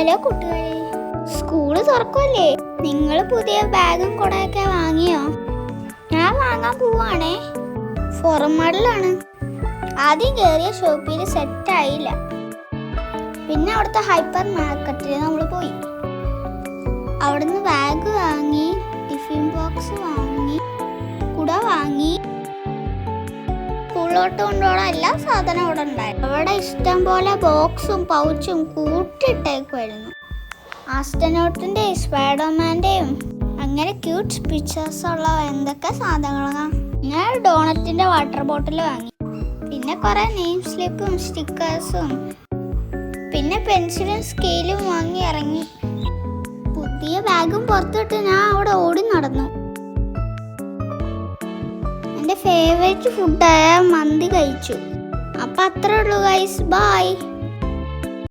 Hello കൂട്ടുകാരെ, school തുറക്കുമല്ലേ? നിങ്ങൾ പുതിയ ബാഗും കുടയൊക്കെ വാങ്ങിയോ? ഞാൻ വാങ്ങാൻ പോവാണേ. ഫോർമലിലാണ്. ആദ്യം കയറിയ ഷോപ്പിൽ സെറ്റായില്ല. പിന്നെ അവിടുത്തെ ഹൈപ്പർ മാർക്കറ്റിൽ നമ്മൾ പോയി. അവിടുന്ന് ബാഗ് വാങ്ങി, ടിഫിൻ ബോക്സ് വാങ്ങി, കുട വാങ്ങി. സ്കൂളിലോട്ട് കൊണ്ടുപോകാൻ എല്ലാ സാധനവും അവിടെ ഉണ്ടായിരുന്നു. അവിടെ ഇഷ്ടം പോലെ ബോക്സും പൗച്ചും കൂട്ടിയിട്ടേക്കുമായിരുന്നു. ആസ്റ്റനോട്ടിൻ്റെ സ്പൈഡർമാൻ്റെയും അങ്ങനെ ക്യൂട്ട് പിക്ചേഴ്സ് ഉള്ള എന്തൊക്കെ സാധനങ്ങളാണ്. ഞാൻ ഡോണറ്റിൻ്റെ വാട്ടർ ബോട്ടിൽ വാങ്ങി. പിന്നെ കുറേ നെയിം സ്ലിപ്പും സ്റ്റിക്കേഴ്സും പിന്നെ പെൻസിലും സ്കെയിലും വാങ്ങി ഇറങ്ങി. പുതിയ ബാഗും പുറത്തിട്ട് ഞാൻ അവിടെ ഓടി നടന്നു. എൻ്റെ ഫേവറേറ്റ് ഫുഡായ മന്തി കഴിച്ചു. അപ്പം അത്രേ ഉള്ളൂ ഗൈസ്, ബൈ.